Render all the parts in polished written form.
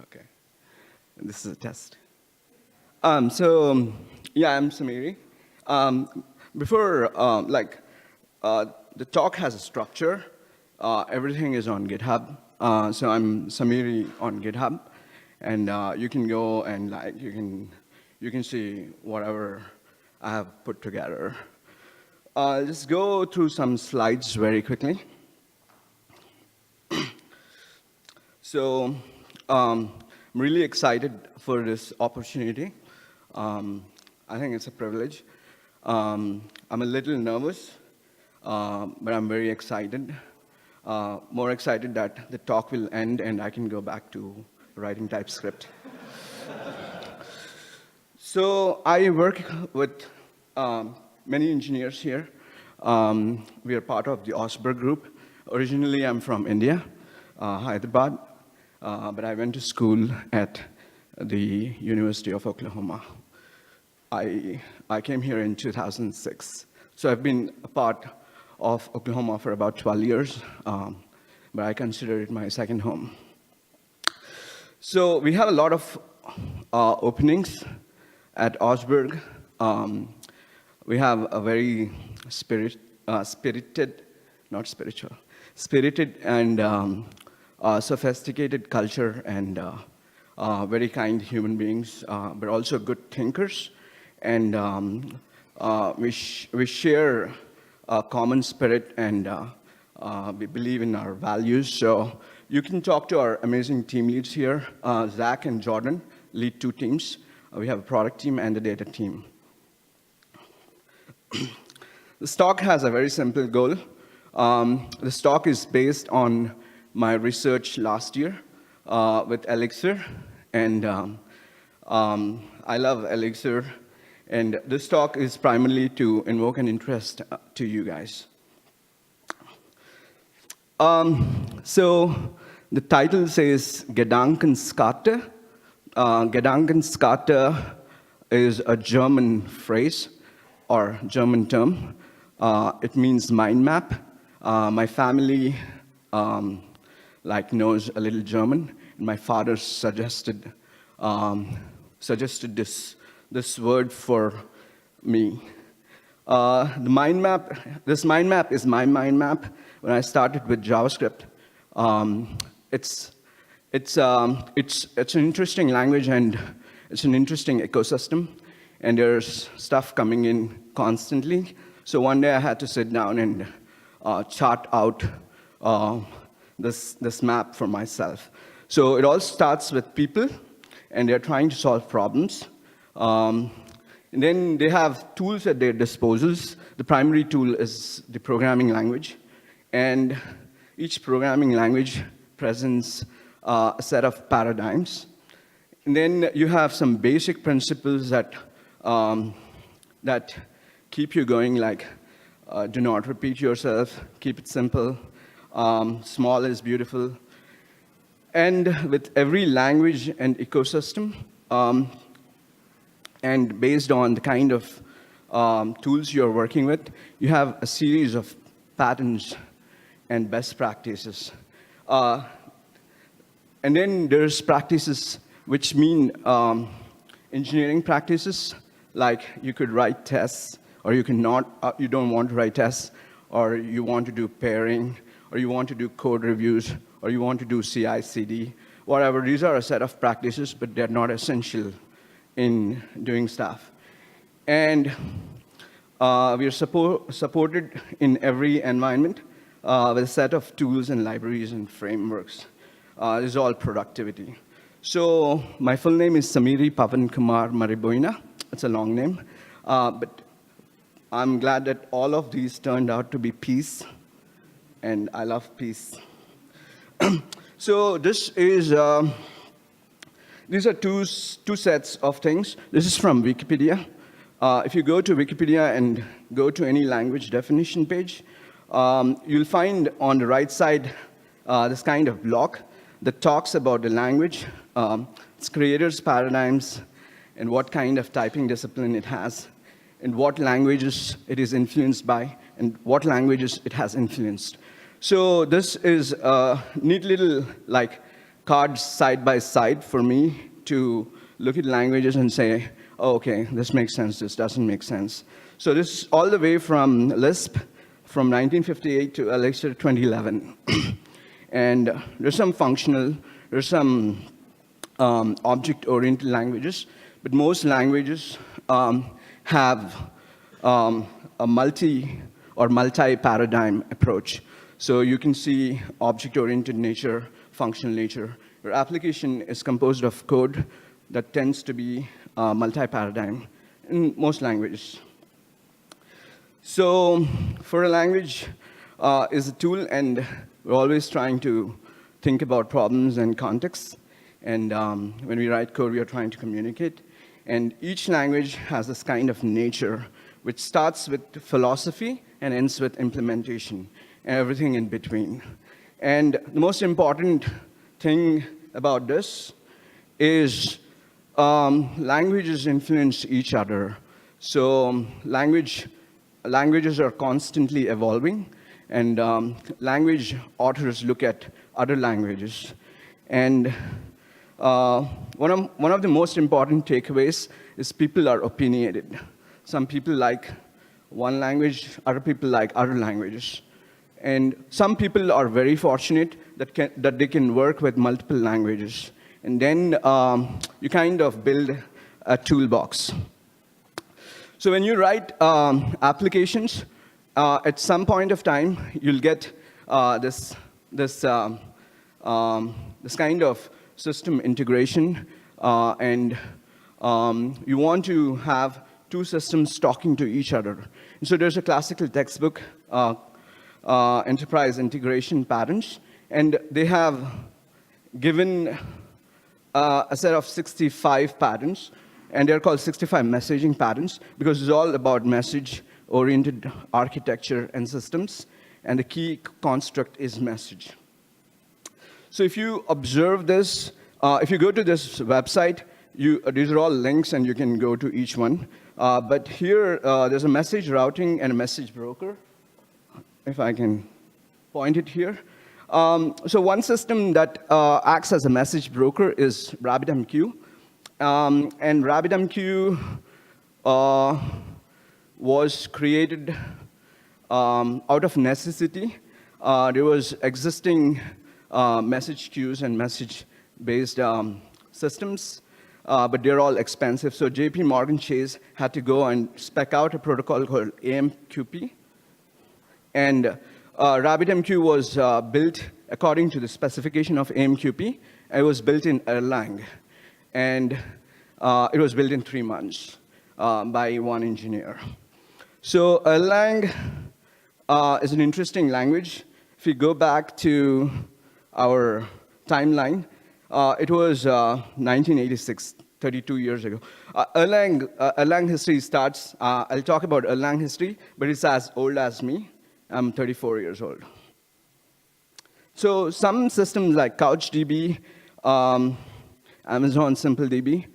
Okay. This is a test. Yeah, I'm Sameeri. Before, the talk has a structure. Everything is on GitHub. So I'm Sameeri on GitHub, and you can go and you can see whatever I have put together. Just go through some slides very quickly. So I'm really excited for this opportunity. I think it's a privilege. I'm a little nervous, but I'm very excited. More excited that the talk will end and I can go back to writing TypeScript. So I work with many engineers here. We are part of the Osberg group. Originally, I'm from India, Hyderabad, but I went to school at the University of Oklahoma. I came here in 2006. So I've been a part of Oklahoma for about 12 years, but I consider it my second home. So we have a lot of openings at Osberg. We have a very spirited and sophisticated culture and very kind human beings, but also good thinkers. And we share a common spirit, and we believe in our values. So you can talk to our amazing team leads here. Zach and Jordan lead 2 teams. We have a product team and a data team. This talk has a very simple goal. This talk is based on my research last year with Elixir, and I love Elixir. And this talk is primarily to invoke an interest to you guys. So the title says Gedankenskate. Gedankenskate is a German phrase or German term. It means mind map. My family knows a little German. And my father suggested this word for me. This mind map is my mind map. When I started with JavaScript, it's an interesting language and it's an interesting ecosystem, and there's stuff coming in constantly. So one day I had to sit down and chart out this map for myself. So it all starts with people, and they're trying to solve problems. And then they have tools at their disposals. The primary tool is the programming language. And each programming language presents a set of paradigms. And then you have some basic principles that keep you going, like do not repeat yourself, keep it simple, small is beautiful. And with every language and ecosystem, and based on the kind of tools you're working with, you have a series of patterns and best practices. And then there's practices which mean engineering practices, like you could write tests, or you don't want to write tests, or you want to do pairing, or you want to do code reviews, or you want to do CI/CD, whatever. These are a set of practices, but they're not essential in doing stuff. And we are supported in every environment with a set of tools and libraries and frameworks. This is all productivity. So my full name is Sameeri Marryboyina. It's a long name. But I'm glad that all of these turned out to be peace, and I love peace. So this is these are two sets of things. This is from Wikipedia. If you go to Wikipedia and go to any language definition page, you'll find on the right side this kind of block that talks about the language, its creators' paradigms, and what kind of typing discipline it has, and what languages it is influenced by, and what languages it has influenced. So this is a neat little cards side by side for me to look at languages and say, oh, okay, this makes sense, this doesn't make sense. So this is all the way from Lisp from 1958 to Elixir 2011. And there's some functional, there's some object-oriented languages, but most languages have a multi-paradigm approach. So you can see object-oriented nature, functional nature. Your application is composed of code that tends to be multi-paradigm in most languages. So for a language is a tool, and we're always trying to think about problems and contexts. And when we write code, we are trying to communicate. And each language has this kind of nature, which starts with philosophy and ends with implementation, and everything in between. And the most important thing about this is languages influence each other. So languages are constantly evolving, and language authors look at other languages. And one of the most important takeaways is people are opinionated. Some people like one language, other people like other languages. And some people are very fortunate that they can work with multiple languages. And then you kind of build a toolbox. So when you write applications, at some point of time, you'll get this kind of system integration, and you want to have two systems talking to each other. And so there's a classical textbook, Enterprise Integration Patterns, and they have given a set of 65 patterns, and they're called 65 messaging patterns, because it's all about message-oriented architecture and systems, and the key construct is message. So if you observe this, if you go to this website, these are all links, and you can go to each one. But here, there's a message routing and a message broker, if I can point it here. So one system that acts as a message broker is Rabbitmq. And Rabbitmq was created out of necessity. There was existing message queues and message-based systems, but they're all expensive. So JP Morgan Chase had to go and spec out a protocol called AMQP. And Rabbitmq was built according to the specification of AMQP. It was built in Erlang. And it was built in 3 months by one engineer. So Erlang is an interesting language. If you go back to our timeline, it was 1986, 32 years ago. Erlang history starts, I'll talk about Erlang history, but it's as old as me. I'm 34 years old. So some systems like CouchDB, Amazon SimpleDB,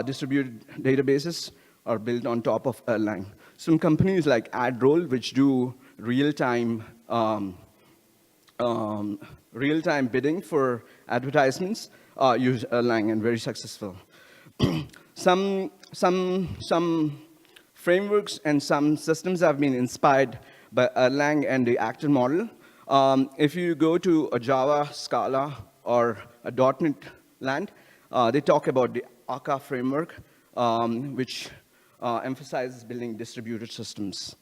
distributed databases are built on top of Erlang. Some companies like AdRoll, which do real-time bidding for advertisements, use Erlang and very successful. Some frameworks and some systems have been inspired by Erlang and the actor model. If you go to a Java, Scala, or a .NET land, they talk about the Akka framework, which emphasizes building distributed systems.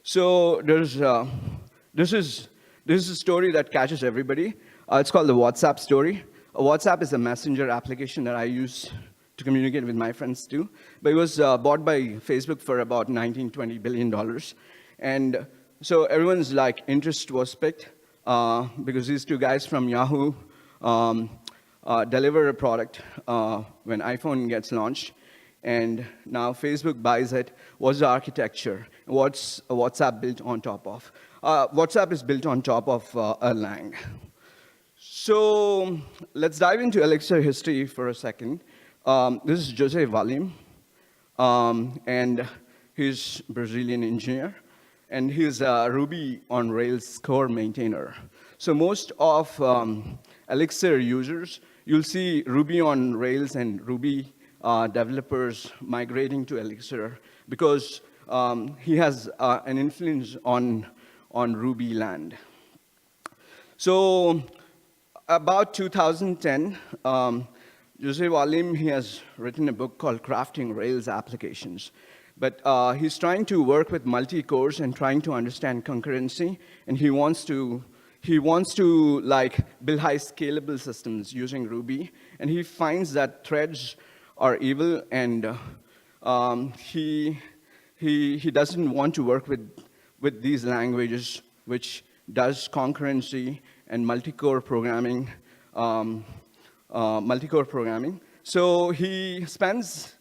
So this is a story that catches everybody. It's called the WhatsApp story. WhatsApp is a messenger application that I use to communicate with my friends too. But it was bought by Facebook for about $19-20 billion. And so everyone's interest was picked because these two guys from Yahoo deliver a product when iPhone gets launched. And now Facebook buys it. What's the architecture? What's WhatsApp built on top of? WhatsApp is built on top of Erlang. So let's dive into Elixir history for a second. This is Jose Valim, and he's a Brazilian engineer, and he's a Ruby on Rails core maintainer. So most of Elixir users, you'll see Ruby on Rails and Ruby developers migrating to Elixir because he has an influence on Ruby land. So about 2010, Jose Valim, he has written a book called Crafting Rails Applications. But he's trying to work with multi-cores and trying to understand concurrency, and he wants to like build high scalable systems using Ruby, and he finds that threads are evil, and he doesn't want to work with these languages which does concurrency and multi-core programming. So he spends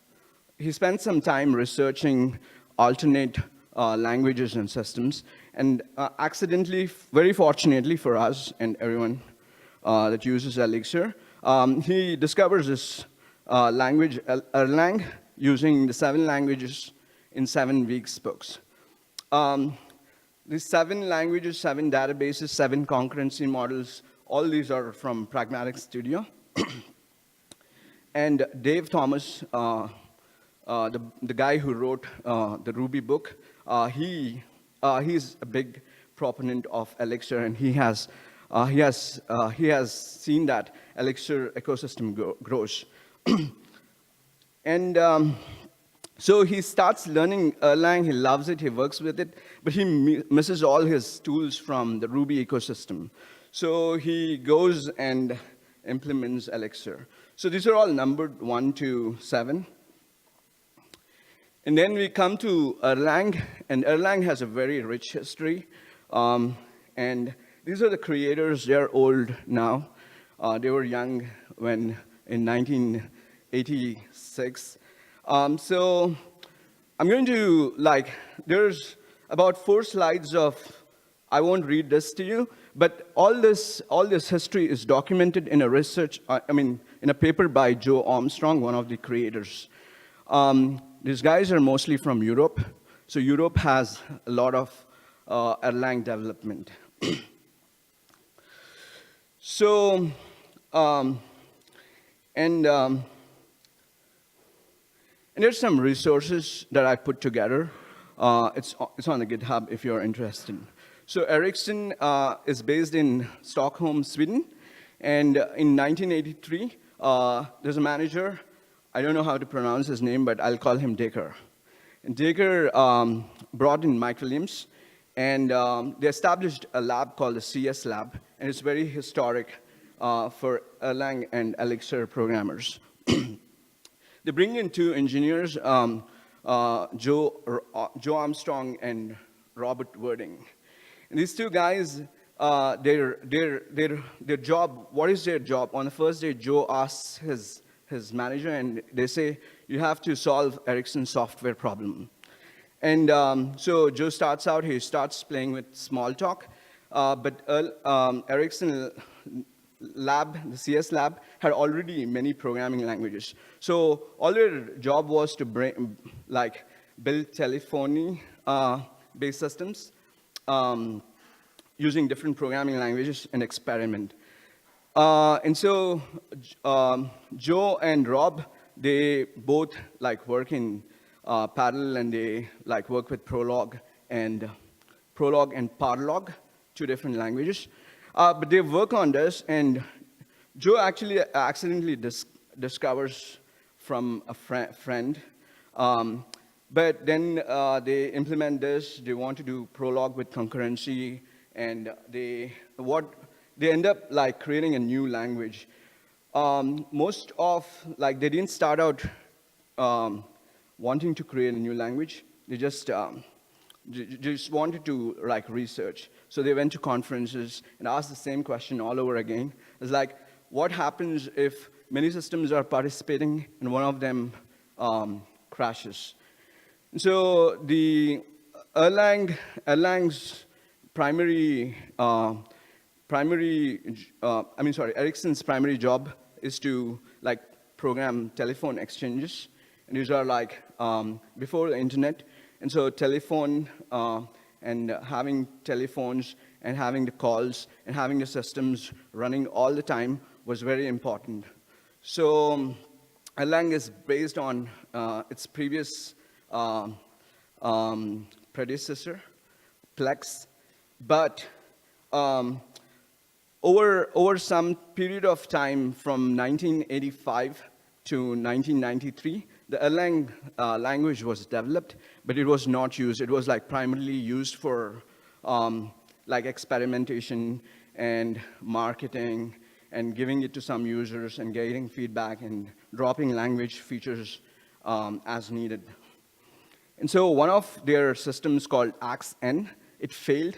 some time researching alternate languages and systems, and accidentally, very fortunately for us and everyone that uses Elixir, he discovers this language, Erlang, using the 7 languages in 7 weeks books. These 7 languages, 7 databases, 7 concurrency models, all these are from Pragmatic Studio. And Dave Thomas, the guy who wrote the Ruby book, he's a big proponent of Elixir, and he has seen that Elixir ecosystem grows. And so he starts learning Erlang, he loves it, he works with it, but he misses all his tools from the Ruby ecosystem. So he goes and implements Elixir. So these are all numbered 1 to 7. And then we come to Erlang, and Erlang has a very rich history. And these are the creators, they're old now. They were young when in 1986. So I'm going to, there's about 4 slides of, I won't read this to you, but all this history is documented in a in a paper by Joe Armstrong, one of the creators. These guys are mostly from Europe, so Europe has a lot of Erlang development. So, and there's some resources that I put together. It's on the GitHub if you're interested. So Ericsson is based in Stockholm, Sweden, and in 1983, there's a manager. I don't know how to pronounce his name, but I'll call him Daker. And Daker brought in Mike Williams, and they established a lab called the CS Lab, and it's very historic for Erlang and Elixir programmers. They bring in 2 engineers, Joe Armstrong and Robert Wording. And these 2 guys, their job, what is their job? On the first day, Joe asks his manager, and they say, you have to solve Ericsson's software problem. And so Joe starts out, he starts playing with Smalltalk, but Ericsson lab, the CS lab, had already many programming languages. So all their job was to build telephony-based systems using different programming languages and experiment. And so Joe and Rob, they both work in parallel, and they work with Prolog and Parlog, 2 different languages. But they work on this, and Joe actually accidentally discovers from a friend. But then they implement this. They want to do Prolog with concurrency, and they end up creating a new language. They didn't start out wanting to create a new language. They just wanted to research. So they went to conferences and asked the same question all over again. It's what happens if many systems are participating and one of them crashes? And so the Erlang's Ericsson's primary job is to program telephone exchanges. And these are before the internet. And so telephone and having telephones and having the calls and having the systems running all the time was very important. So Erlang is based on its previous predecessor, Plex, but over some period of time from 1985 to 1993, the Erlang language was developed, but it was not used. It was like primarily used for like experimentation and marketing and giving it to some users and getting feedback and dropping language features as needed. And so one of their systems called Iex, it failed.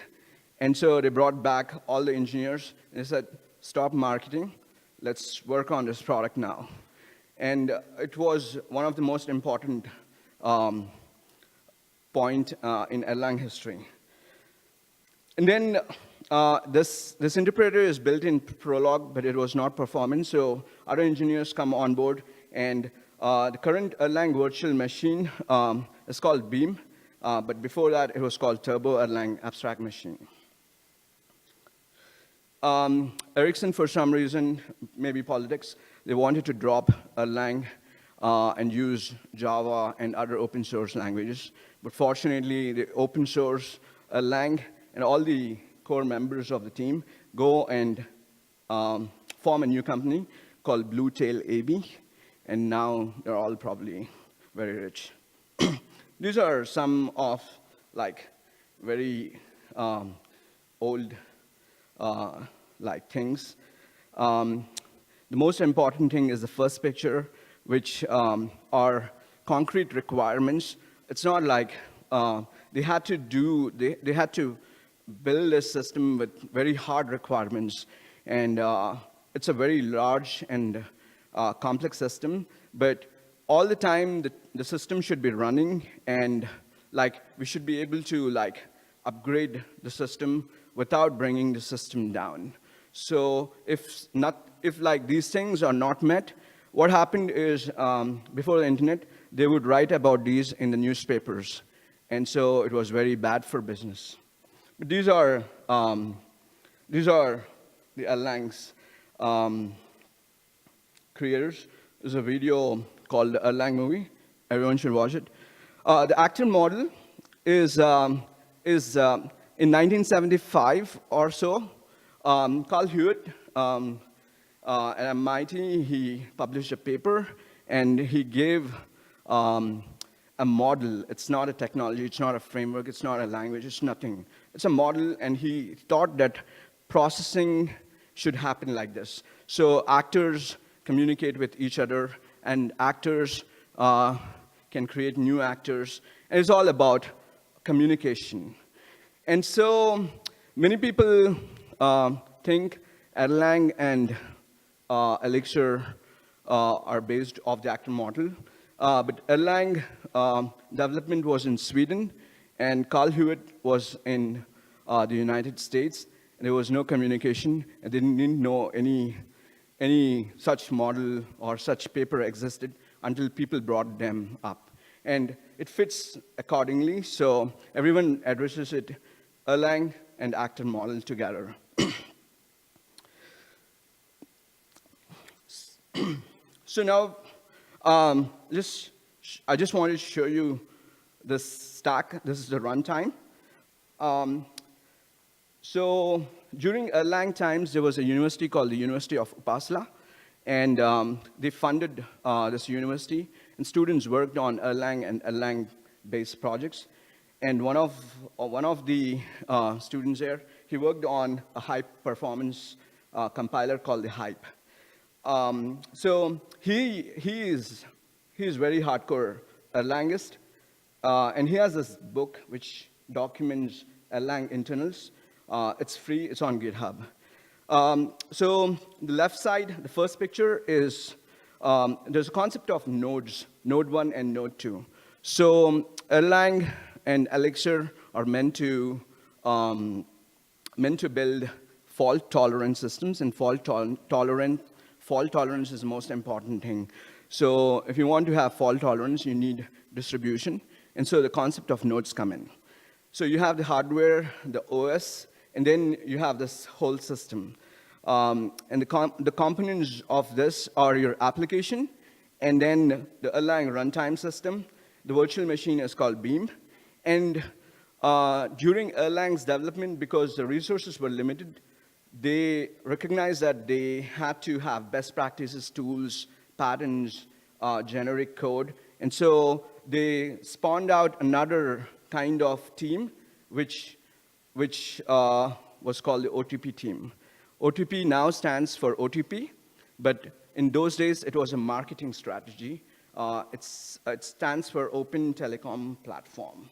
And so they brought back all the engineers and they said, stop marketing, let's work on this product now. And it was one of the most important point in Erlang history. And then this interpreter is built in Prolog, but it was not performant, so other engineers come on board, and the current Erlang virtual machine is called Beam, but before that it was called Turbo Erlang Abstract Machine. Ericsson, for some reason, maybe politics, they wanted to drop Erlang and use Java and other open source languages. But fortunately, the open source Erlang and all the core members of the team go and form a new company called Bluetail AB, and now they're all probably very rich. These are some of like very old like things. The most important thing is the first picture, which are concrete requirements. It's not like they had to build a system with very hard requirements, and it's a very large and complex system, but all the time the system should be running, and like we should be able to like upgrade the system without bringing the system down. So if like these things are not met, what happened is before the internet, they would write about these in the newspapers, and so it was very bad for business. But these are the Erlang's creators. There's a video called the Erlang movie. Everyone should watch it. The actor model is in 1975 or so. Carl Hewitt at MIT, he published a paper, and he gave a model. It's not a technology, it's not a framework, it's not a language, it's nothing. It's a model, and he thought that processing should happen like this. So actors communicate with each other, and actors can create new actors, and it's all about communication. And so many people think Erlang and Elixir are based off the actor model, but Erlang development was in Sweden, and Carl Hewitt was in the United States. And there was no communication, and they didn't know any such model or such paper existed until people brought them up. And it fits accordingly, so everyone addresses it Erlang and actor model together. So now, I just wanted to show you this stack. This is the runtime. So during Erlang times, there was a university called the University of Uppsala, and they funded this university, and students worked on Erlang and Erlang-based projects. And one of the students there, he worked on a high-performance compiler called the Hype. So he is very hardcore Erlangist, and he has this book which documents Erlang internals. It's free, it's on GitHub. So the left side, the first picture is, there's a concept of nodes, node 1 and node 2. So Erlang and Elixir are meant to build fault-tolerant systems, and fault-tolerance is the most important thing. So if you want to have fault tolerance, you need distribution, and so the concept of nodes come in. So you have the hardware, the OS, and then you have this whole system. And the components of this are your application, and then the Erlang runtime system. The virtual machine is called Beam. And during Erlang's development, because the resources were limited, they recognized that they had to have best practices, tools, patterns, generic code. And so they spawned out another kind of team, which was called the Otp Team. Otp now stands for OTP, but in those days, it was a marketing strategy. It stands for Open Telecom Platform.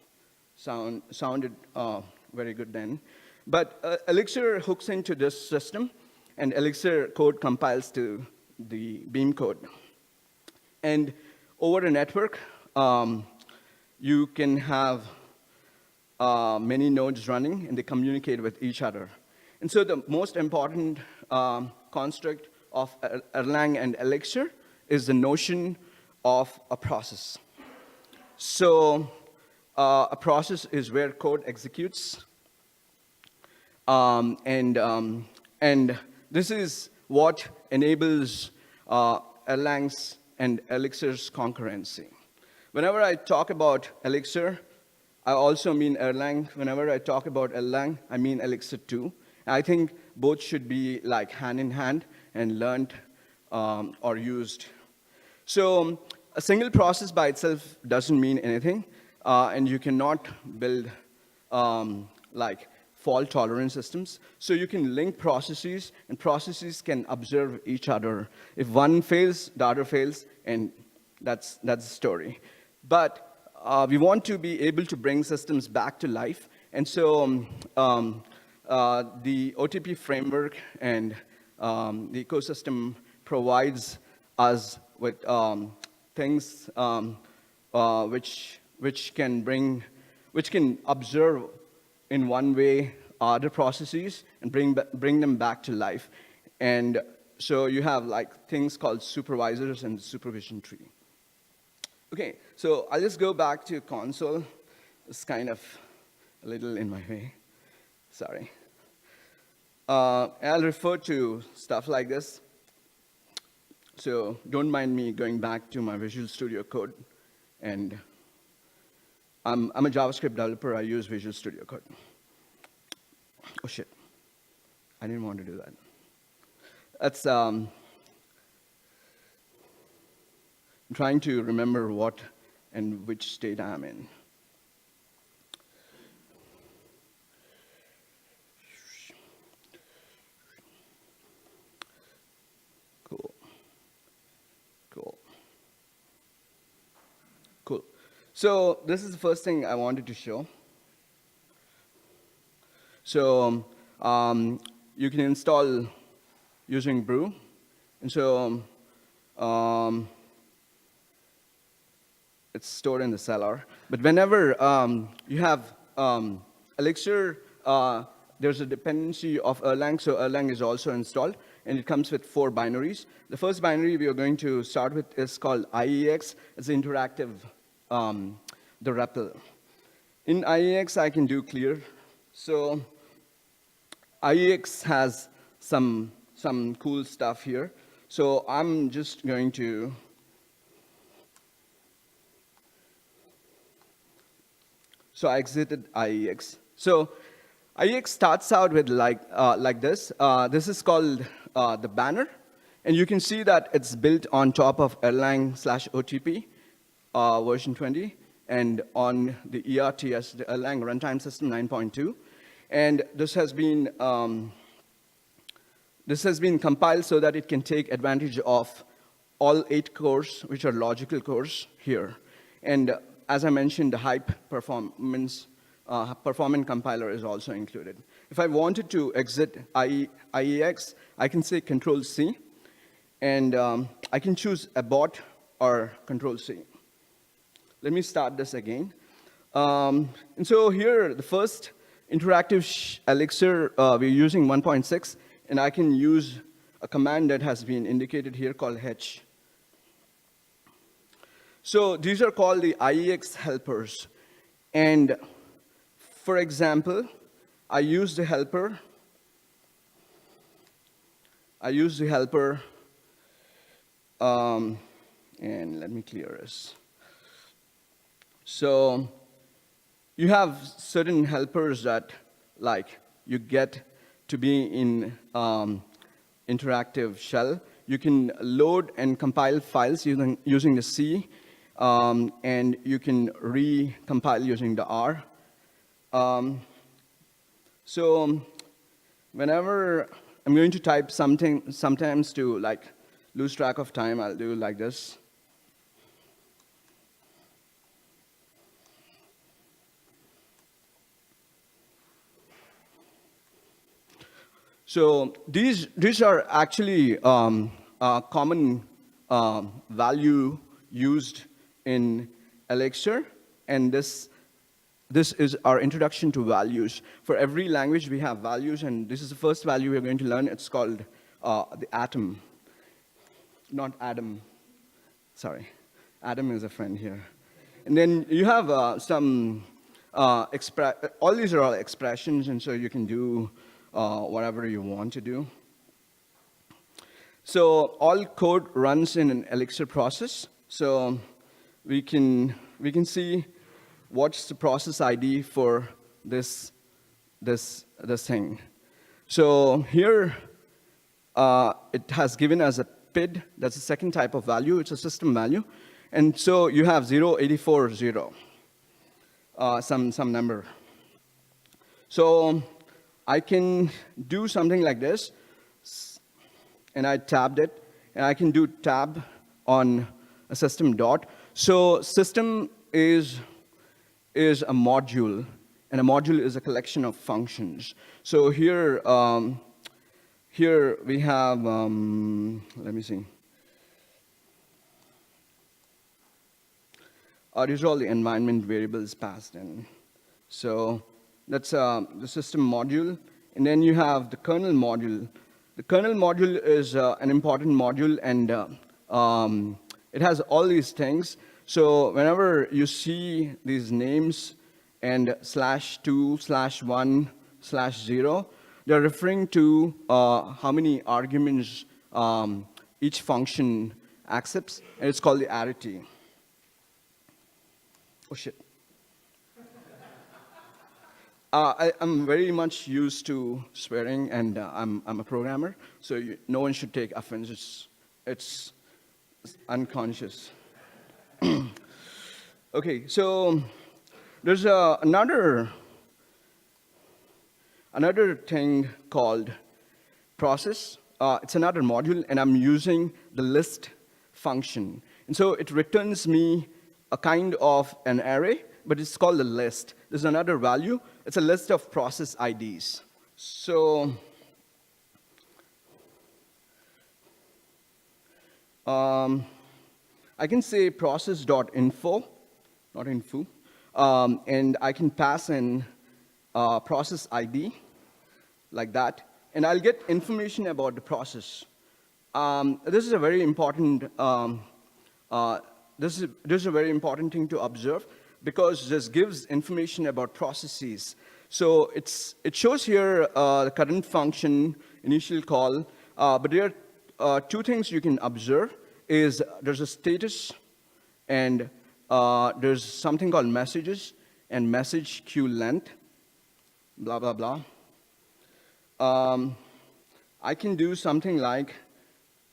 Sounded very good then. But Elixir hooks into this system, and Elixir code compiles to the Beam code. And over a network, you can have many nodes running, and they communicate with each other. And so the most important construct of Erlang and Elixir is the notion of a process. So a process is where code executes. And this is what enables Erlang's and Elixir's concurrency. Whenever I talk about Elixir, I also mean Erlang. Whenever I talk about Erlang, I mean Elixir too. I think both should be like hand in hand and learned or used. So a single process by itself doesn't mean anything, and you cannot build like fault-tolerant systems. So you can link processes, and processes can observe each other. If one fails, the other fails, and that's the story. But we want to be able to bring systems back to life, and so the OTP framework and the ecosystem provides us with things which can observe in one way other processes and bring them back to life. And so you have like things called supervisors and the supervision tree. Okay, so I'll just go back to console. It's kind of a little in my way. Sorry. I'll refer to stuff like this. So don't mind me going back to my Visual Studio Code. And I'm a JavaScript developer. I use Visual Studio Code. Oh, shit. I didn't want to do that. That's, I'm trying to remember what and which state I'm in. Cool. So this is the first thing I wanted to show. So you can install using brew. And so it's stored in the cellar. But whenever you have Elixir, there's a dependency of Erlang, so Erlang is also installed, and it comes with 4 binaries. The first binary we are going to start with is called Iex. It's interactive, the REPL. In Iex, I can do clear. So Iex has some cool stuff here. So I'm just going to I exited Iex. So Iex starts out with like this. This is called the banner. And you can see that it's built on top of Erlang/OTP version 20 and on the ERTS, the Erlang Runtime System 9.2. And this has been compiled so that it can take advantage of all 8 cores, which are logical cores here. And as I mentioned, the hype performance performant compiler is also included. If I wanted to exit Iex, I can say Control-C, and I can choose abort or Control-C. Let me start this again. And so here, the first interactive Elixir, we're using 1.6, and I can use a command that has been indicated here called H. So these are called the Iex Helpers. And for example, I use the helper. And let me clear this. So you have certain helpers that, like, you get to be in interactive shell. You can load and compile files using the C, and you can recompile using the R. So whenever I'm going to type something, sometimes to like lose track of time, I'll do like this. So these are actually common value used in Elixir, and this is our introduction to values. For every language, we have values, and this is the first value we're going to learn. It's called the atom. Not Adam. Sorry. Adam is a friend here. And then you have some, all these are all expressions, and so you can do whatever you want to do. So all code runs in an Elixir process. So we can see what's the process ID for this thing. So here it has given us a PID. That's the second type of value. It's a system value. And so you have 0840, some number. So I can do something like this, and I tabbed it, and I can do tab on a system dot. So system is a module, and a module is a collection of functions. So here, here we have, let me see. These are all the environment variables passed in. So that's the system module. And then you have the kernel module. The kernel module is an important module, and it has all these things. So whenever you see these names and /2/1/0, they're referring to how many arguments each function accepts, and it's called the arity. Oh, shit. I'm very much used to swearing, and I'm a programmer, so no one should take offense. It's unconscious. Okay, so there's another thing called process. It's another module, and I'm using the list function. And so it returns me a kind of an array, but it's called a list. There's another value. It's a list of process IDs. So I can say process.info, not info, and I can pass in process ID like that, and I'll get information about the process. This is a very important this is a very important thing to observe, because this gives information about processes. So it shows here the current function, initial call, but there are two things you can observe. Is there's a status, and there's something called messages, and message queue length, blah, blah, blah. I can do something like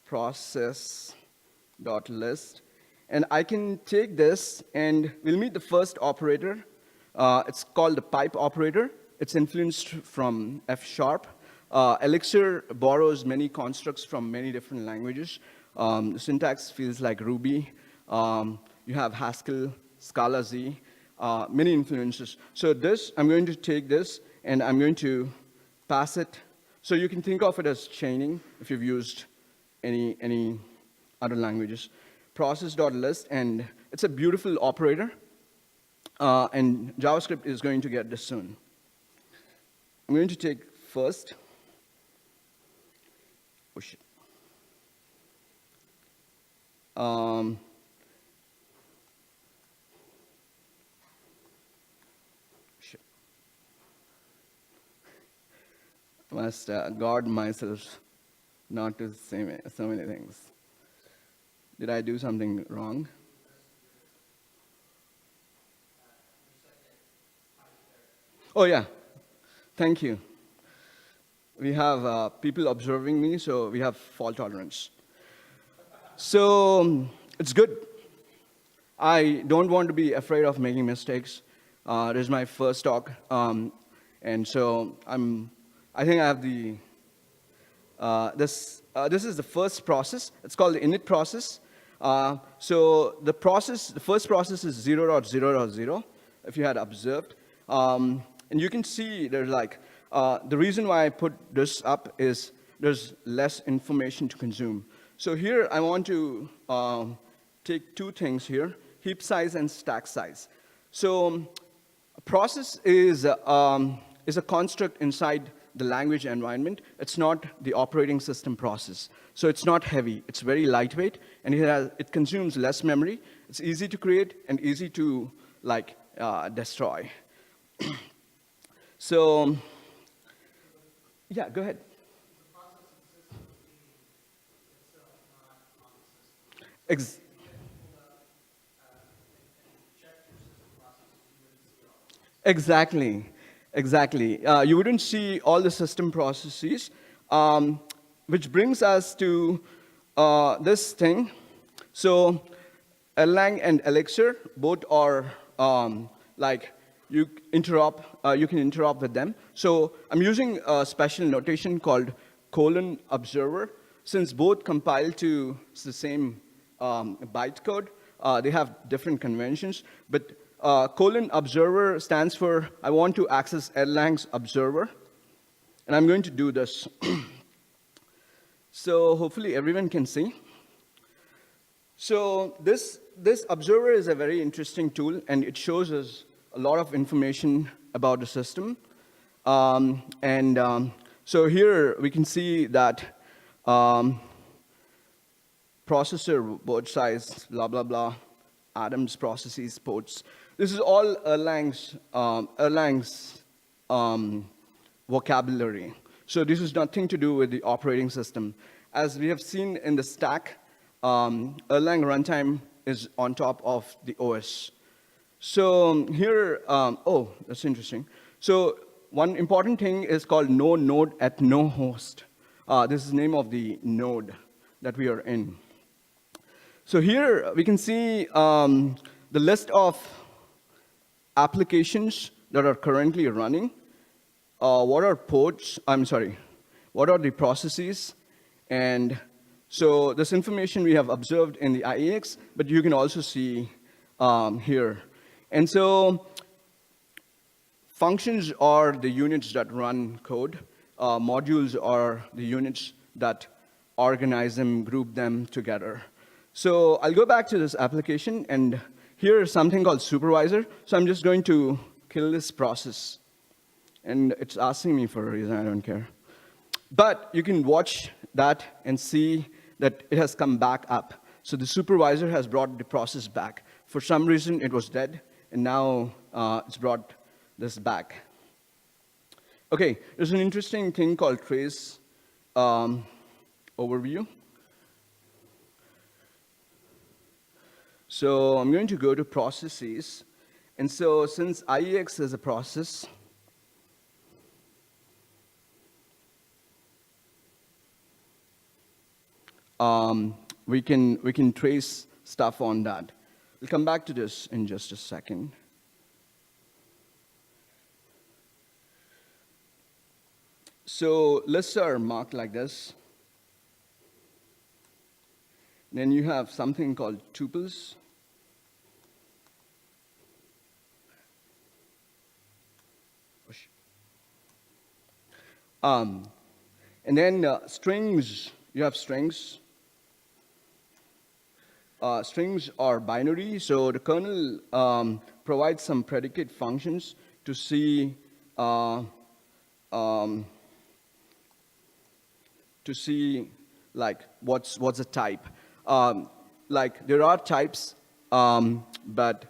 process.list, and I can take this, and we'll meet the first operator. It's called the pipe operator. It's influenced from F#. Elixir borrows many constructs from many different languages. The syntax feels like Ruby. You have Haskell, Scala Z, many influences. So this, I'm going to take this, and I'm going to pass it. So you can think of it as chaining if you've used any other languages. Process.list, and it's a beautiful operator. And JavaScript is going to get this soon. I'm going to take first. Oh, shit. Shit. must guard myself not to say so many things. Did I do something wrong? Oh, yeah. Thank you. We have people observing me, so we have fault tolerance. So it's good. I don't want to be afraid of making mistakes. This is my first talk, and so I think I have the this is the first process. It's called the Init Process. So the first process is 0.0.0, if you had observed. And you can see there's like, the reason why I put this up is there's less information to consume. So here I want to take two things here, heap size and stack size. So a process is a construct inside the language environment. It's not the operating system process. So it's not heavy. It's very lightweight, and it consumes less memory. It's easy to create and easy to destroy. So, yeah, go ahead. Exactly. You wouldn't see all the system processes, which brings us to this thing. So Erlang and Elixir both are you can interop with them. So I'm using a special notation called :observer. Since both compile to the same bytecode, they have different conventions, but :observer stands for I want to access Erlang's observer, and I'm going to do this. So hopefully everyone can see. So this observer is a very interesting tool, and it shows us a lot of information about the system. So here we can see that processor board size, blah, blah, blah, atoms, processes, ports. This is all Erlang's vocabulary. So this has nothing to do with the operating system. As we have seen in the stack, Erlang runtime is on top of the OS. So here, oh, that's interesting. So one important thing is called no node at no host. This is the name of the node that we are in. So here we can see the list of applications that are currently running. What are ports? What are the processes? And so this information we have observed in the Iex, but you can also see here. And so functions are the units that run code. Modules are the units that organize them, group them together. So I'll go back to this application, and here is something called supervisor. So I'm just going to kill this process. And it's asking me for a reason, I don't care. But you can watch that and see that it has come back up. So the supervisor has brought the process back. For some reason, it was dead, and now it's brought this back. Okay, there's an interesting thing called trace overview. So I'm going to go to processes. And so since Iex is a process, we can trace stuff on that. We'll come back to this in just a second. So lists are marked like this. Then you have something called tuples. And then strings, you have strings. Strings are binary, so the kernel provides some predicate functions to see like what's the type. Like there are types, but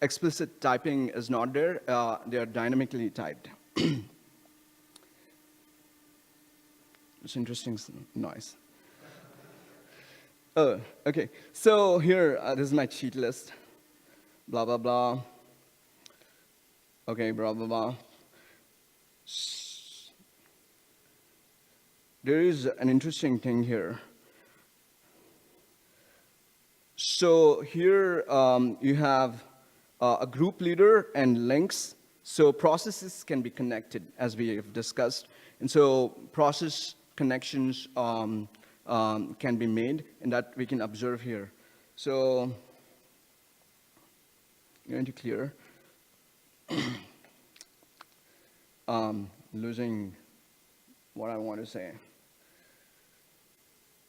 explicit typing is not there. They are dynamically typed. It's interesting noise. Oh, OK. So here, this is my cheat list. Blah, blah, blah. OK, blah, blah, blah. There is an interesting thing here. So here you have a group leader and links. So processes can be connected, as we have discussed. And so process connections can be made, and that we can observe here. So I'm going to clear. Losing what I want to say.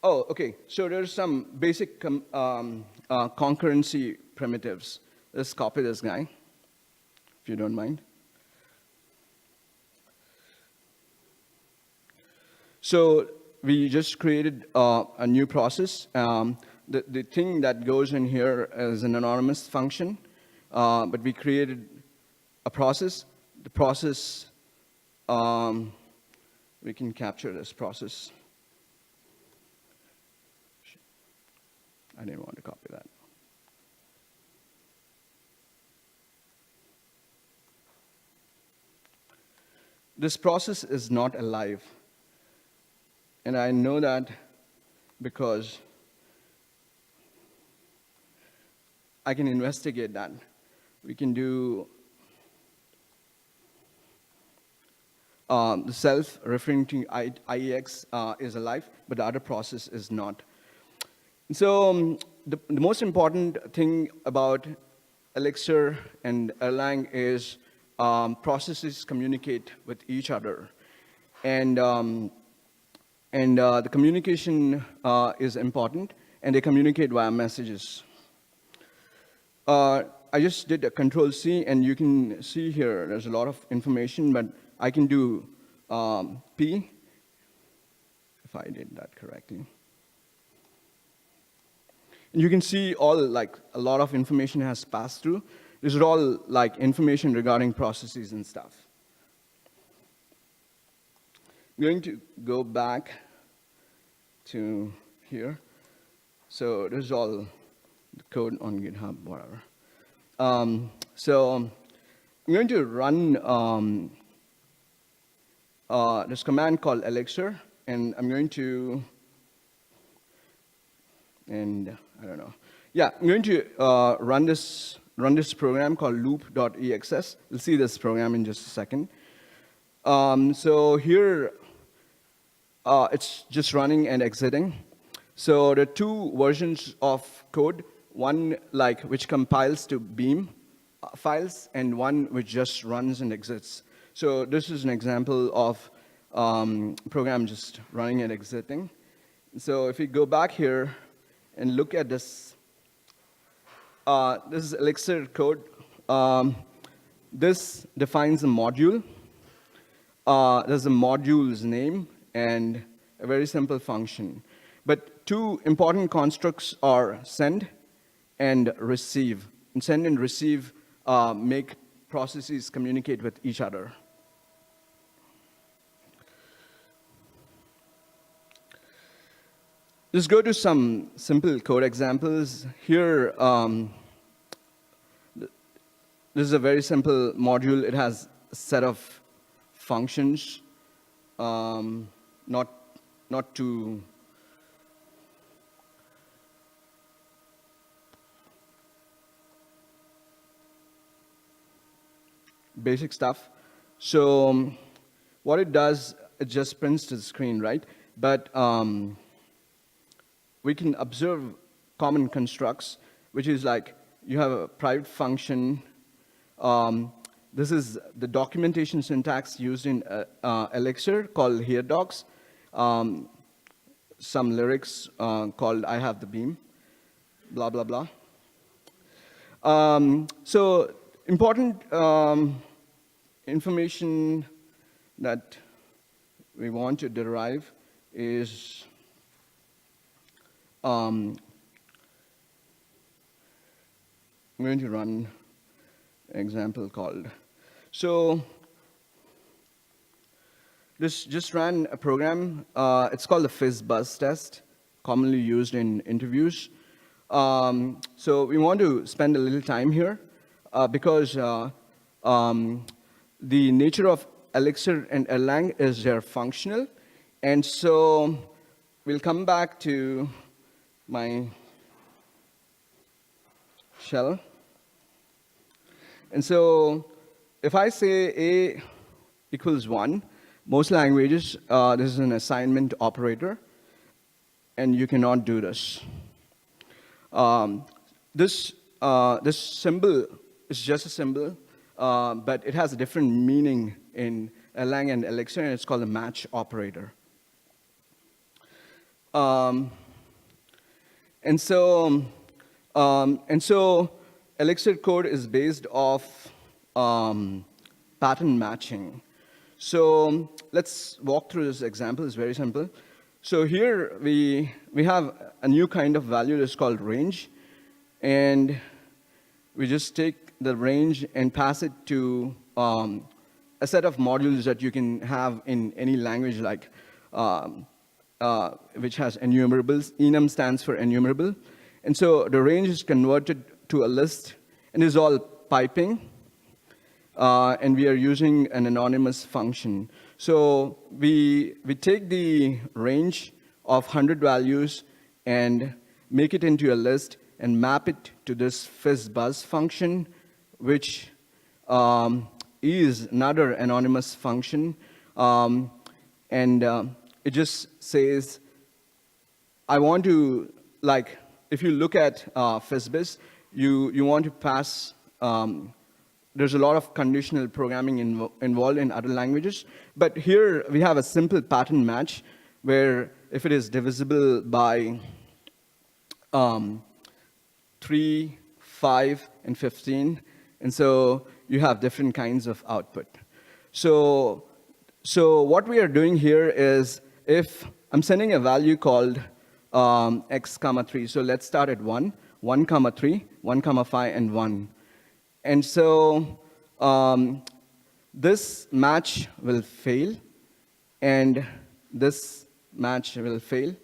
Oh, OK. So there's some basic concurrency primitives. Let's copy this guy, if you don't mind. So we just created a new process. The thing that goes in here is an anonymous function, but we created a process. The process, we can capture this process. I didn't want to copy that. This process is not alive. And I know that because I can investigate that. We can do the self referring to Iex is alive, but the other process is not. So the most important thing about Elixir and Erlang is processes communicate with each other. And the communication is important, and they communicate via messages. I just did a Control-C, and you can see here there's a lot of information, but I can do P, if I did that correctly. And you can see all, like, a lot of information has passed through. This is all, like, information regarding processes and stuff. I'm going to go back to here. So this is all the code on GitHub, whatever. So I'm going to run this command called Elixir, and I'm going to, and I don't know. Yeah, I'm going to run this program called loop.exs. We'll see this program in just a second. So here, it's just running and exiting. So there are two versions of code, one like which compiles to Beam files, and one which just runs and exits. So this is an example of program just running and exiting. So if we go back here and look at this, this is Elixir code. This defines a module. There's a module's name and a very simple function. But two important constructs are send and receive. And send and receive make processes communicate with each other. Let's go to some simple code examples. Here, this is a very simple module. It has a set of functions, not too basic stuff. So what it does, it just prints to the screen, right? But we can observe common constructs, which is like you have a private function. This is the documentation syntax used in Elixir called here docs. Some lyrics called I have the beam, blah, blah, blah. So important information that we want to derive is I'm going to run an example called. So this just ran a program. It's called the fizz buzz test, commonly used in interviews. So we want to spend a little time here because the nature of Elixir and Erlang is they're functional. And so we'll come back to my shell. And so if I say A equals 1, most languages, this is an assignment operator, and you cannot do this. This symbol is just a symbol, but it has a different meaning in Erlang and Elixir, and it's called a match operator. And so Elixir code is based off pattern matching. So let's walk through this example. It's very simple. So here we have a new kind of value that's called range, and we just take the range and pass it to a set of modules that you can have in any language, like which has enumerables. Enum stands for enumerable. And so the range is converted to a list, and is all piping. And we are using an anonymous function. So we take the range of 100 values and make it into a list and map it to this fizzbuzz function, which is another anonymous function. It just says, I want to, like, if you look at fizzbuzz, you want to pass, there's a lot of conditional programming involved in other languages. But here we have a simple pattern match where if it is divisible by 3, 5, and 15, and so you have different kinds of output. So what we are doing here is, if I'm sending a value called x, 3, so let's start at 1, 1, 3, 1, 5, and 1. And so this match will fail, and this match will fail.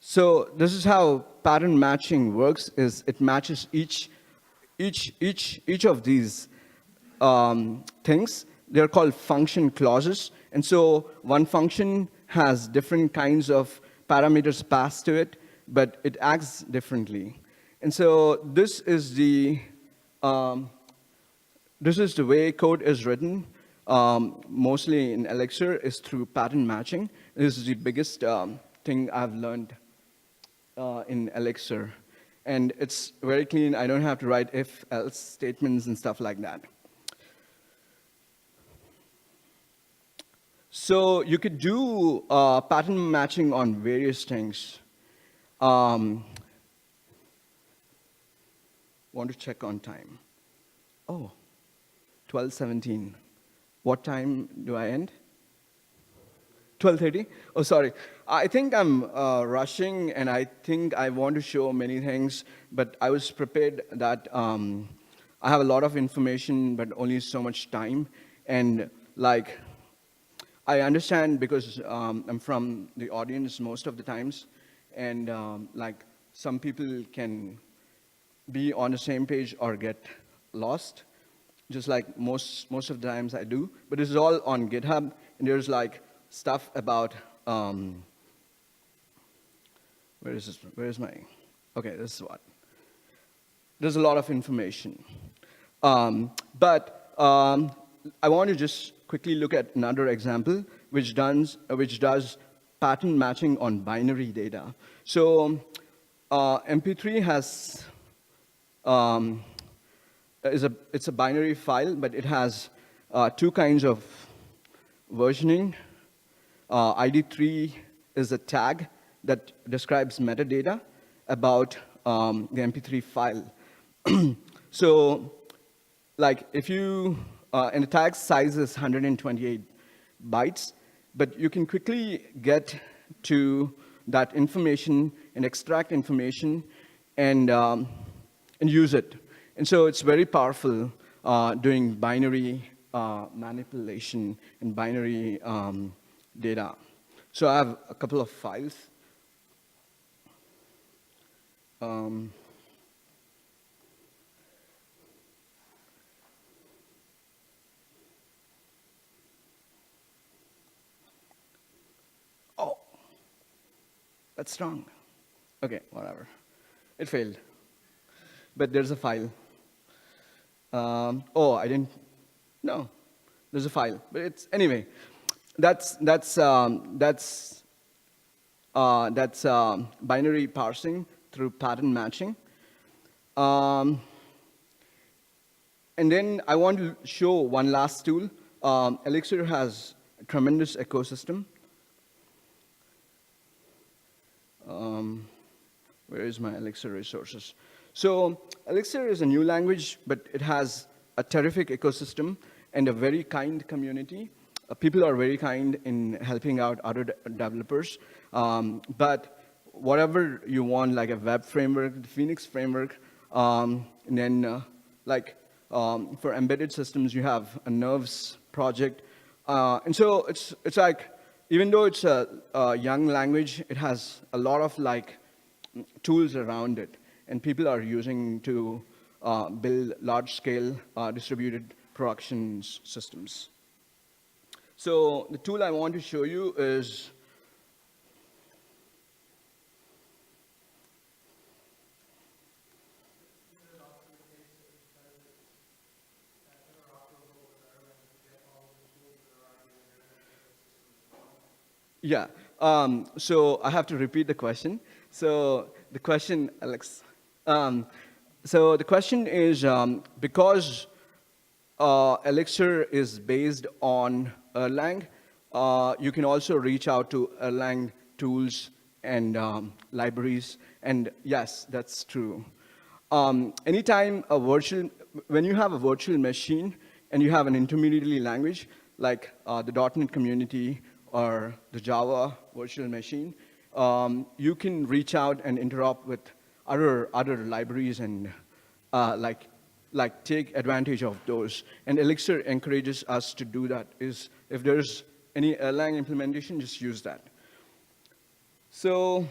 So this is how pattern matching works: is it matches each of these things. They're called function clauses, and so one function has different kinds of parameters passed to it, but it acts differently. And so this is the way code is written, mostly in Elixir, is through pattern matching. This is the biggest thing I've learned in Elixir. And it's very clean. I don't have to write if-else statements and stuff like that. So you could do pattern matching on various things. Want to check on time. Oh, 12:17. What time do I end? 12:30? Oh, sorry. I think I'm rushing, and I think I want to show many things, but I was prepared that I have a lot of information, but only so much time. And like, I understand because I'm from the audience most of the times, and like some people can be on the same page or get lost, just like most of the times I do. But this is all on GitHub, and there's like stuff about where is this? Where is my? Okay, this is what. There's a lot of information, but I want to just quickly look at another example, which does pattern matching on binary data. So MP3 has it's a binary file, but it has two kinds of versioning. ID3 is a tag that describes metadata about the MP3 file. So, like, if you and the tag size is 128 bytes, but you can quickly get to that information and extract information and use it. And so it's very powerful doing binary manipulation in binary data. So I have a couple of files. Oh, that's strong. Okay, whatever. It failed. But there's a file. Oh, I didn't. No, there's a file. But it's anyway. That's binary parsing through pattern matching. And then I want to show one last tool. Elixir has a tremendous ecosystem. Where is my Elixir Resources? So Elixir is a new language, but it has a terrific ecosystem and a very kind community. People are very kind in helping out other developers. But whatever you want, like a web framework, the Phoenix framework, and then for embedded systems, you have a Nerves project. And so it's like, even though it's a young language, it has a lot of tools around it. And people are using to build large-scale distributed production systems. So the tool I want to show you is yeah. So I have to repeat the question. So the question, Alex. So the question is, because Elixir is based on Erlang, you can also reach out to Erlang tools and libraries. And yes, that's true. Anytime when you have a virtual machine and you have an intermediary language, like the .NET community or the Java virtual machine, you can reach out and interop with other libraries and take advantage of those. And Elixir encourages us to do that. Is if there's any Erlang implementation, just use that. So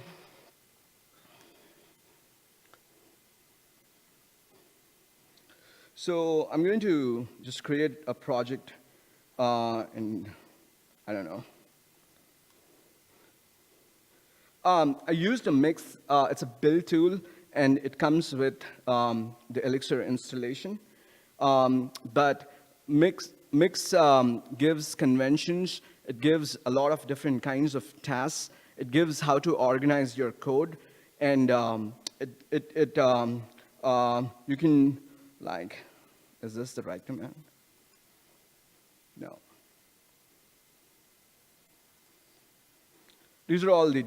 I'm going to just create a project, and I don't know. I used a Mix. It's a build tool, and it comes with the Elixir installation. But Mix gives conventions. It gives a lot of different kinds of tasks. It gives how to organize your code, and you can is this the right command? No. These are all the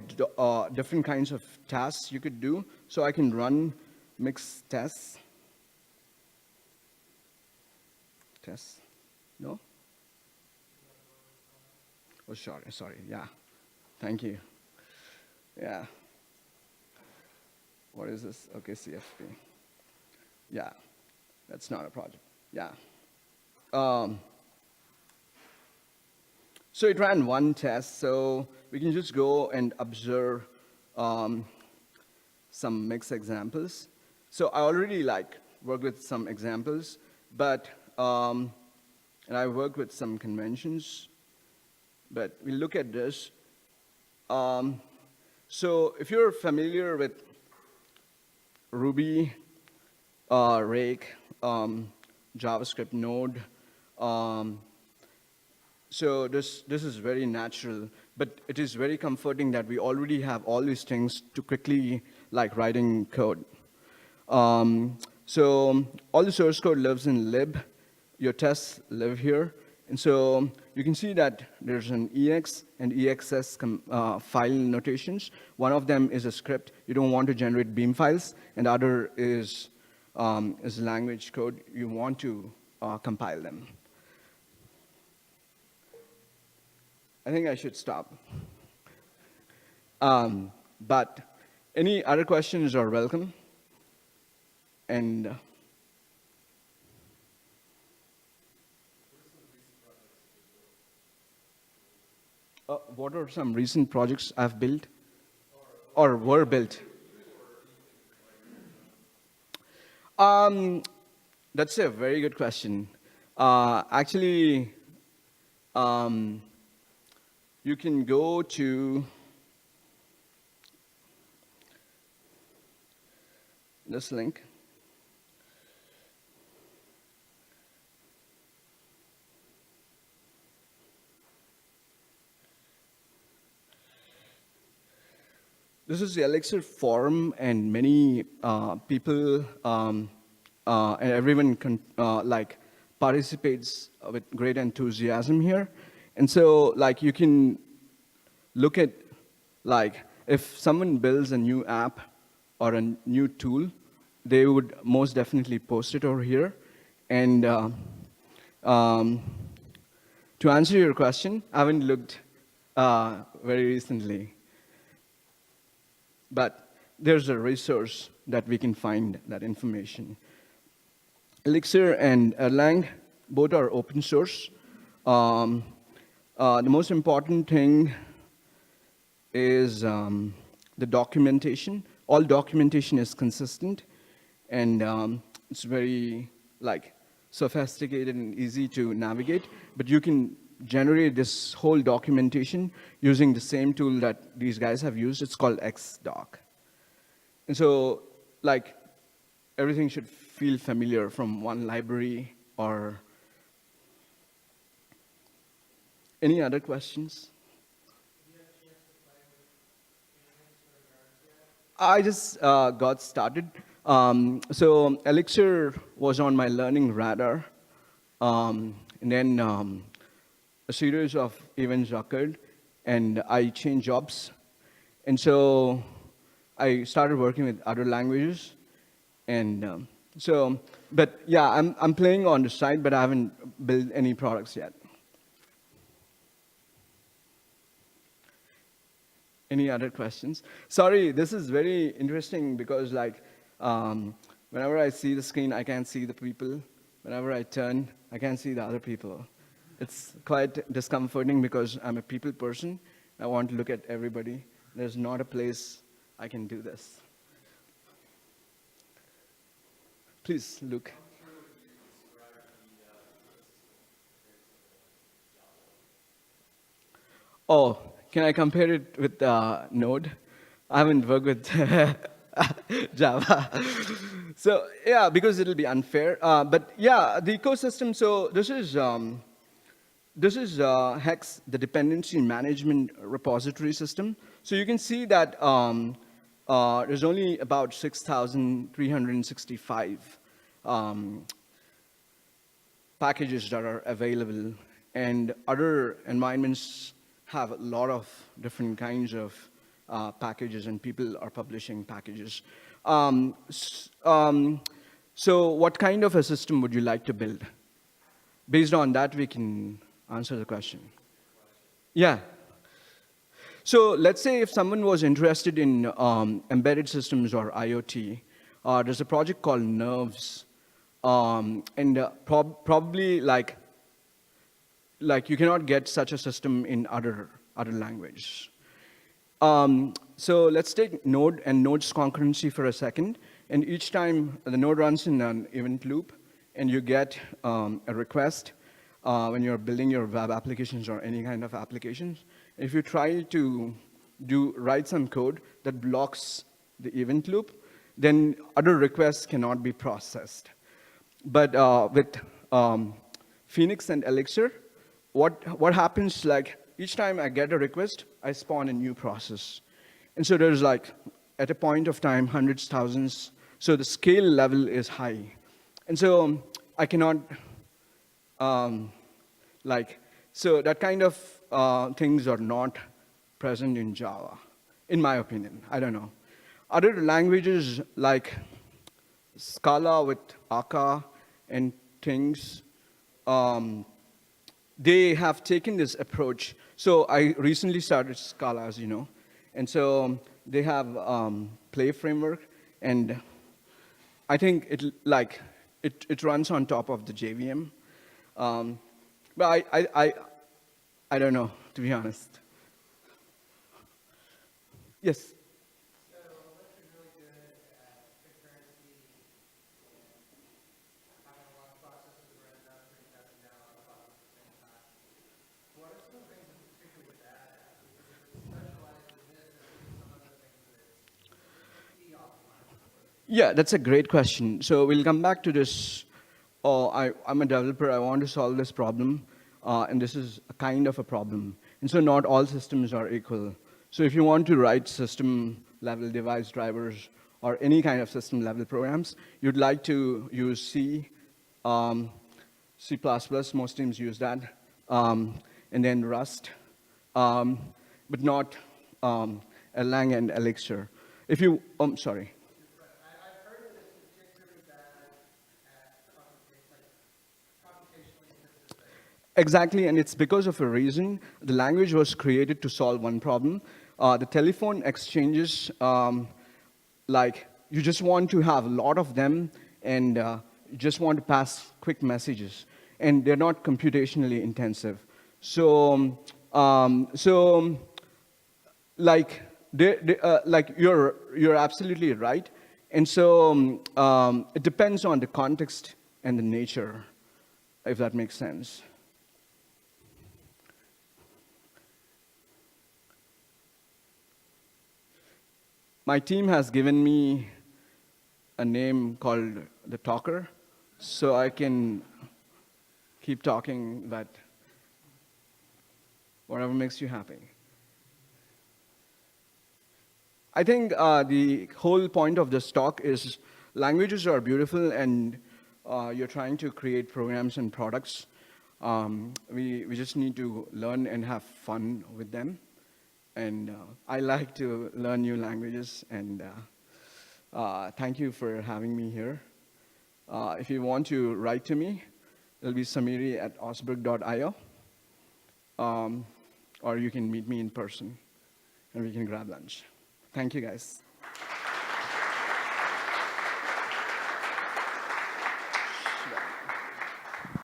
different kinds of tasks you could do. So I can run Mix tests. Tests? No? Oh, sorry, yeah. Thank you. Yeah. What is this? Okay, CFP. Yeah, that's not a project. Yeah. So it ran one test, so we can just go and observe some Mix examples. So I already work with some examples, but and I work with some conventions. But we look at this. So if you're familiar with Ruby, Rake, JavaScript, Node, so this is very natural, but it is very comforting that we already have all these things to quickly writing code. So all the source code lives in lib. Your tests live here. And so you can see that there's an EX and EXS file notations. One of them is a script. You don't want to generate beam files. And the other is language code. You want to compile them. I think I should stop. But any other questions are welcome. And what are some recent projects I've built or were built? That's a very good question. Actually, you can go to this link. This is the Elixir forum, and many people and everyone participates with great enthusiasm here. And so, you can look at, if someone builds a new app or a new tool, they would most definitely post it over here. And to answer your question, I haven't looked very recently. But there's a resource that we can find that information. Elixir and Erlang, both are open source. The most important thing is the documentation. All documentation is consistent, and it's very sophisticated and easy to navigate. But you can generate this whole documentation using the same tool that these guys have used. It's called Xdoc. And so, everything should feel familiar from one library. Or any other questions? I just got started. So Elixir was on my learning radar. And then a series of events occurred, and I changed jobs. And so I started working with other languages. And but yeah, I'm playing on the side, but I haven't built any products yet. Any other questions? Sorry, this is very interesting because whenever I see the screen, I can't see the people. Whenever I turn, I can't see the other people. It's quite discomforting because I'm a people person. I want to look at everybody. There's not a place I can do this. Please, Luke. Oh, can I compare it with Node? I haven't worked with Java. So yeah, because it'll be unfair. But yeah, the ecosystem, so this is Hex, the dependency management repository system. So you can see that there's only about 6,365 packages that are available, and other environments have a lot of different kinds of packages, and people are publishing packages. So what kind of a system would you like to build? Based on that, we can answer the question. Yeah. So let's say if someone was interested in embedded systems or IoT, there's a project called Nerves, and probably you cannot get such a system in other languages. So let's take Node and Node's concurrency for a second. And each time the node runs in an event loop, and you get a request when you're building your web applications or any kind of applications. If you try to write some code that blocks the event loop, then other requests cannot be processed. But with Phoenix and Elixir, what happens, each time I get a request, I spawn a new process. And so there's at a point of time, hundreds, thousands. So the scale level is high. And so I cannot, so that kind of things are not present in Java, in my opinion. I don't know. Other languages like Scala with Akka and things, they have taken this approach. So I recently started Scala, as you know. And so they have Play framework, and I think it runs on top of the JVM. But I don't know, to be honest. Yes. So Elixir is really good at concurrency and having a lot of processes running upstream, testing down a lot of processes at the same time. What are some things it's particularly bad at? Because if it's specialized in this, there may be some other things that it's key optimized for. Yeah, that's a great question. So we'll come back to this. I'm a developer. I want to solve this problem, and this is a kind of a problem. And so not all systems are equal. So if you want to write system-level device drivers or any kind of system-level programs, you'd like to use C, C++. Most teams use that, and then Rust, but not Erlang and Elixir. If you, sorry. I've heard that it's particularly bad at computationally intensive things. Exactly, and it's because of a reason. The language was created to solve one problem. The telephone exchanges, like you just want to have a lot of them, and you just want to pass quick messages, and they're not computationally intensive. So, like, like you're absolutely right, and so it depends on the context and the nature, if that makes sense. My team has given me a name called the Talker, so I can keep talking, but whatever makes you happy. I think the whole point of this talk is languages are beautiful, and you're trying to create programs and products. We just need to learn and have fun with them. And I like to learn new languages, and thank you for having me here. If you want to write to me, it'll be sameeri@osberg.io, or you can meet me in person, and we can grab lunch. Thank you, guys.